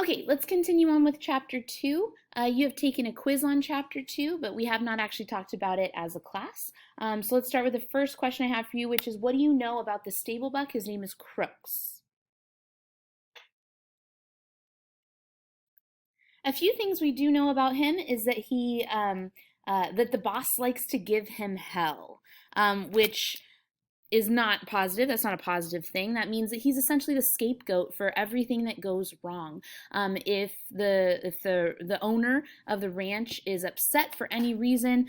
Okay, let's continue on with chapter 2. You have taken a quiz on chapter 2, but we have not actually talked about it as a class. So let's start with the first question I have for you, which is, what do you know about the stable buck? His name is Crooks. A few things we do know about him is that that the boss likes to give him hell, which is not positive. That's not a positive thing. That means that he's essentially the scapegoat for everything that goes wrong. If the owner of the ranch is upset for any reason,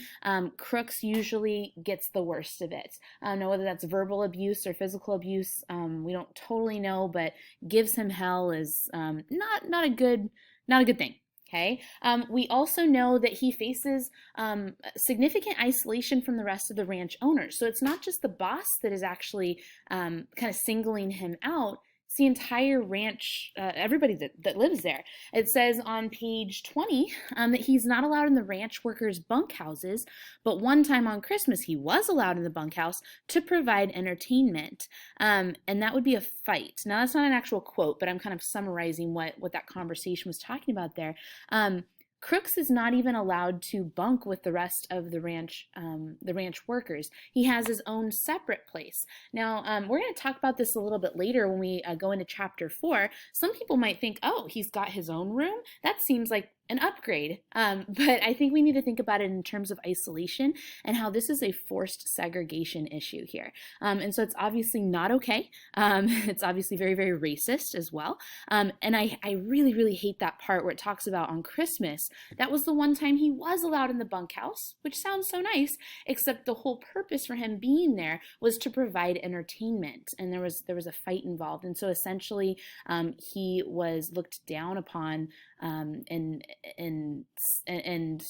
Crooks usually gets the worst of it. Now, whether that's verbal abuse or physical abuse, we don't totally know, but gives him hell is not a good thing. Okay. We also know that he faces significant isolation from the rest of the ranch owners. So it's not just the boss that is actually kind of singling him out. It's the entire ranch, everybody that lives there. It says on page 20 that he's not allowed in the ranch workers' bunkhouses, but one time on Christmas he was allowed in the bunkhouse to provide entertainment. And that would be a fight. Now, that's not an actual quote, but I'm kind of summarizing what that conversation was talking about there. Crooks is not even allowed to bunk with the rest of the ranch workers. He has his own separate place. Now, we're going to talk about this a little bit later when we go into chapter 4. Some people might think, oh, he's got his own room? That seems like an upgrade. But I think we need to think about it in terms of isolation and how this is a forced segregation issue here. And so it's obviously not okay. It's obviously very, very racist as well. And I really, really hate that part where it talks about on Christmas, that was the one time he was allowed in the bunkhouse, which sounds so nice, except the whole purpose for him being there was to provide entertainment. And there was a fight involved. And so essentially he was looked down upon and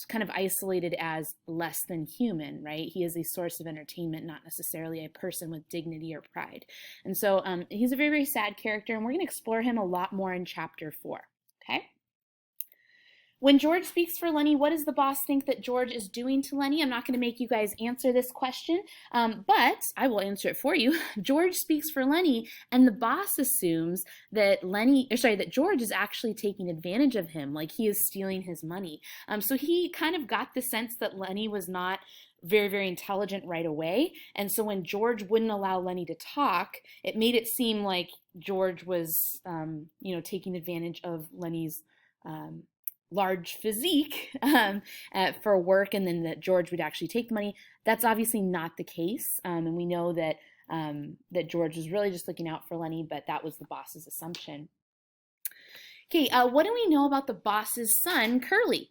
kind of isolated as less than human, right? He is a source of entertainment, not necessarily a person with dignity or pride. And so he's a very, very sad character, and we're going to explore him a lot more in chapter 4, okay? When George speaks for Lenny, what does the boss think that George is doing to Lenny? I'm not going to make you guys answer this question, but I will answer it for you. George speaks for Lenny, and the boss assumes that George is actually taking advantage of him, like he is stealing his money. So he kind of got the sense that Lenny was not very, very intelligent right away. And so when George wouldn't allow Lenny to talk, it made it seem like George was, taking advantage of Lenny's large physique for work, and then that George would actually take the money. That's obviously not the case, and we know that that George was really just looking out for Lenny, but that was the boss's assumption. Okay, what do we know about the boss's son, Curley?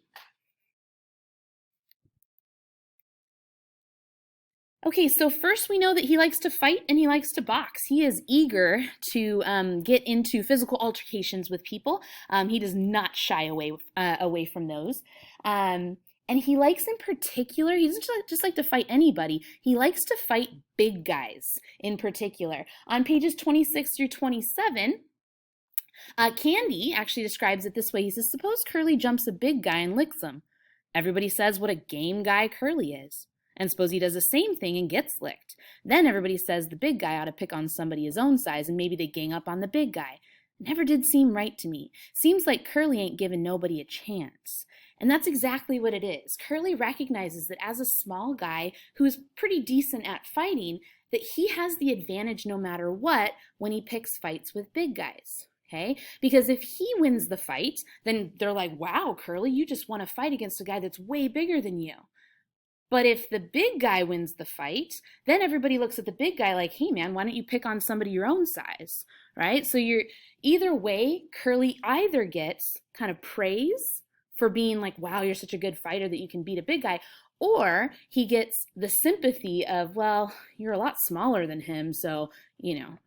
Okay, so first we know that he likes to fight and he likes to box. He is eager to get into physical altercations with people. He does not shy away from those. And he likes in particular, he doesn't just like to fight anybody, he likes to fight big guys in particular. On pages 26 through 27, Candy actually describes it this way. He says, suppose Curly jumps a big guy and licks him. Everybody says what a game guy Curly is. And suppose he does the same thing and gets licked. Then everybody says the big guy ought to pick on somebody his own size, and maybe they gang up on the big guy. Never did seem right to me. Seems like Curly ain't giving nobody a chance. And that's exactly what it is. Curly recognizes that as a small guy who's pretty decent at fighting, that he has the advantage no matter what when he picks fights with big guys. Okay? Because if he wins the fight, then they're like, wow, Curly, you just won a fight against a guy that's way bigger than you. But if the big guy wins the fight, then everybody looks at the big guy like, hey man, why don't you pick on somebody your own size, right? So either way, Curly either gets kind of praise for being like, wow, you're such a good fighter that you can beat a big guy, or he gets the sympathy of, well, you're a lot smaller than him, so,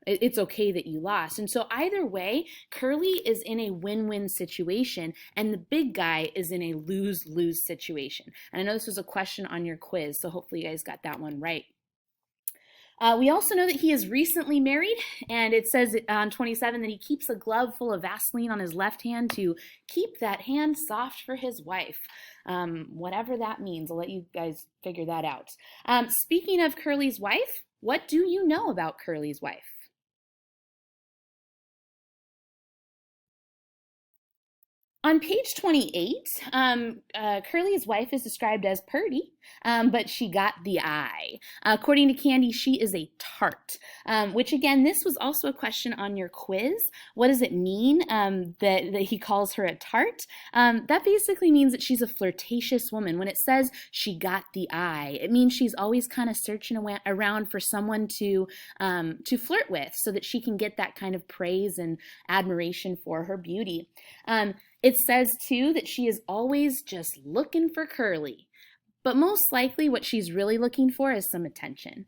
it's okay that you lost. And so either way, Curly is in a win-win situation, and the big guy is in a lose-lose situation. And I know this was a question on your quiz, so hopefully you guys got that one right. We also know that he is recently married, and it says on 27 that he keeps a glove full of Vaseline on his left hand to keep that hand soft for his wife. Whatever that means, I'll let you guys figure that out. Speaking of Curly's wife, what do you know about Curly's wife? On page 28, Curly's wife is described as purty, but she got the eye. According to Candy, she is a tart, which again, this was also a question on your quiz. What does it mean that he calls her a tart? That basically means that she's a flirtatious woman. When it says she got the eye, it means she's always kind of searching around for someone to flirt with so that she can get that kind of praise and admiration for her beauty. It says, too, that she is always just looking for Curly. But most likely what she's really looking for is some attention.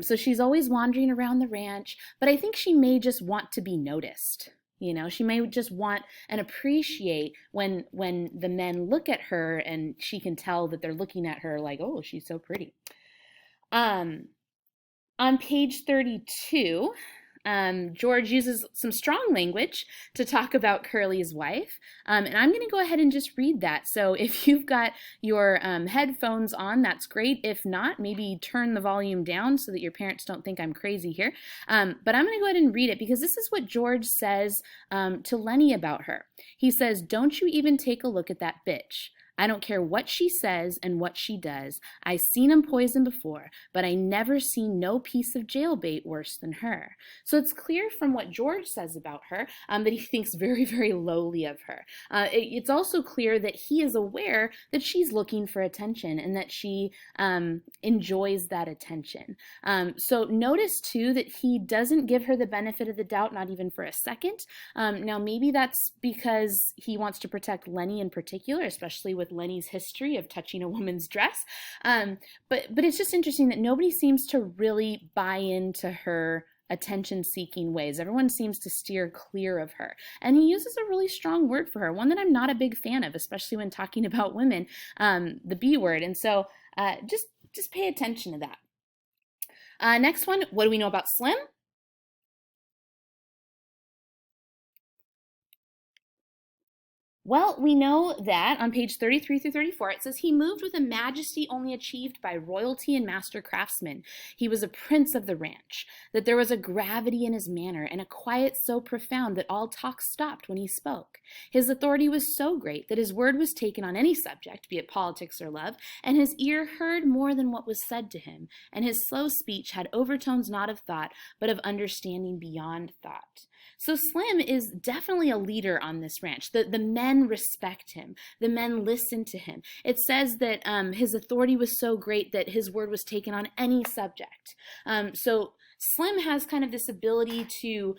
So she's always wandering around the ranch, but I think she may just want to be noticed. You know, she may just want and appreciate when the men look at her and she can tell that they're looking at her like, oh, she's so pretty. On page 32, George uses some strong language to talk about Curly's wife, and I'm going to go ahead and just read that. So if you've got your headphones on, that's great. If not, maybe turn the volume down so that your parents don't think I'm crazy here. But I'm going to go ahead and read it because this is what George says to Lenny about her. He says, "Don't you even take a look at that bitch. I don't care what she says and what she does. I seen 'em poison before, but I never seen no piece of jailbait worse than her." So it's clear from what George says about her that he thinks very, very lowly of her. It's also clear that he is aware that she's looking for attention and that she enjoys that attention. So notice too that he doesn't give her the benefit of the doubt, not even for a second. Now maybe that's because he wants to protect Lenny in particular, especially with Lenny's history of touching a woman's dress. But it's just interesting that nobody seems to really buy into her attention-seeking ways. Everyone seems to steer clear of her. And he uses a really strong word for her, one that I'm not a big fan of, especially when talking about women, the B word. And so just pay attention to that. Next one, what do we know about Slim? Well, we know that on page 33 through 34, it says, "He moved with a majesty only achieved by royalty and master craftsmen. He was a prince of the ranch, that there was a gravity in his manner and a quiet so profound that all talk stopped when he spoke. His authority was so great that his word was taken on any subject, be it politics or love, and his ear heard more than what was said to him, and his slow speech had overtones not of thought, but of understanding beyond thought." So Slim is definitely a leader on this ranch. The men respect him. The men listen to him. It says that his authority was so great that his word was taken on any subject. So Slim has kind of this ability to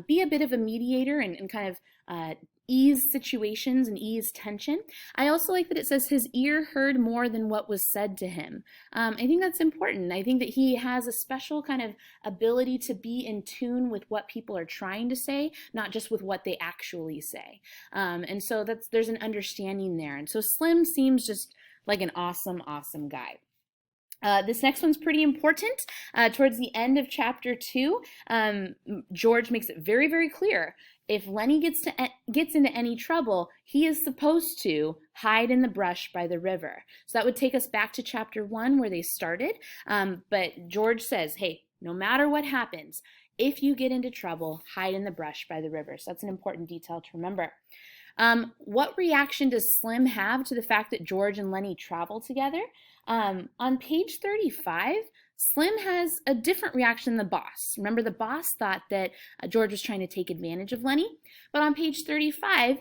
be a bit of a mediator and kind of ease situations and ease tension. I also like that it says his ear heard more than what was said to him. I think that's important. I think that he has a special kind of ability to be in tune with what people are trying to say, not just with what they actually say. And so there's an understanding there. And so Slim seems just like an awesome, awesome guy. This next one's pretty important. Towards the end of chapter 2, George makes it very, very clear. If Lenny gets into any trouble, he is supposed to hide in the brush by the river. So that would take us back to chapter 1 where they started. But George says, hey, no matter what happens, if you get into trouble, hide in the brush by the river. So that's an important detail to remember. What reaction does Slim have to the fact that George and Lenny travel together? On page 35, Slim has a different reaction than the boss. Remember, the boss thought that George was trying to take advantage of Lenny. But on page 35,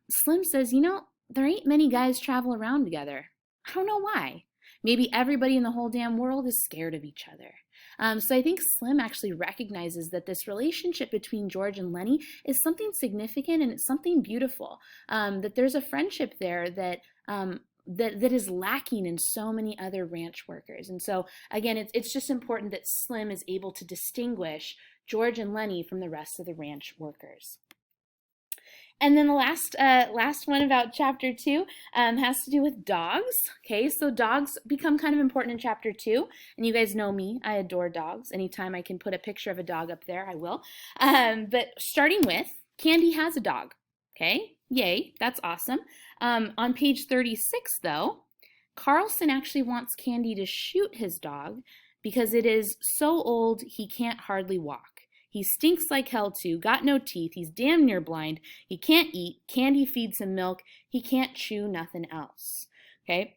Slim says, you know, there ain't many guys travel around together. I don't know why. Maybe everybody in the whole damn world is scared of each other. So I think Slim actually recognizes that this relationship between George and Lenny is something significant and it's something beautiful. That there's a friendship there that is lacking in so many other ranch workers. And so again, it's just important that Slim is able to distinguish George and Lenny from the rest of the ranch workers. And then the last one about chapter 2 has to do with dogs. Okay, so dogs become kind of important in chapter 2. And you guys know me, I adore dogs. Anytime I can put a picture of a dog up there, I will. But starting with, Candy has a dog. Okay, yay, that's awesome. On page 36, though, Carlson actually wants Candy to shoot his dog because it is so old he can't hardly walk. He stinks like hell too, got no teeth, he's damn near blind, he can't eat, Candy feeds him milk, he can't chew nothing else. Okay?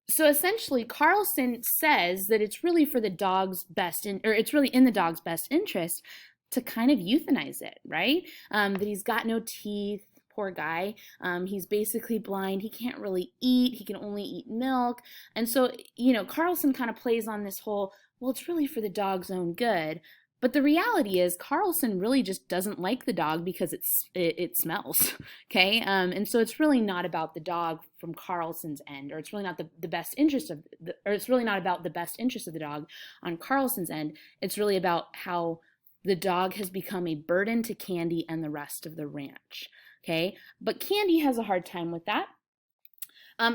So essentially, Carlson says that it's really for the dog's best, or it's really in the dog's best interest to kind of euthanize it, right? That he's got no teeth, poor guy. He's basically blind. He can't really eat. He can only eat milk. And so, Carlson kind of plays on this whole, well, it's really for the dog's own good. But the reality is, Carlson really just doesn't like the dog because it smells, okay? And so it's really not about the dog from Carlson's end, or it's really not the best interest of, or it's really not about the best interest of the dog on Carlson's end. It's really about how the dog has become a burden to Candy and the rest of the ranch, okay? But Candy has a hard time with that.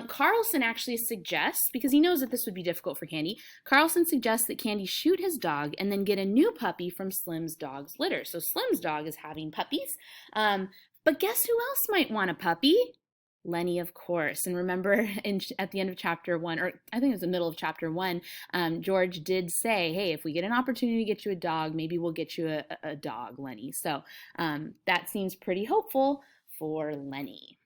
Carlson actually suggests, because he knows that this would be difficult for Candy, Carlson suggests that Candy shoot his dog and then get a new puppy from Slim's dog's litter. So Slim's dog is having puppies. But guess who else might want a puppy? Lenny, of course. And remember, at the end of chapter 1, or I think it was the middle of chapter 1, George did say, hey, if we get an opportunity to get you a dog, maybe we'll get you a dog, Lenny. So that seems pretty hopeful for Lenny.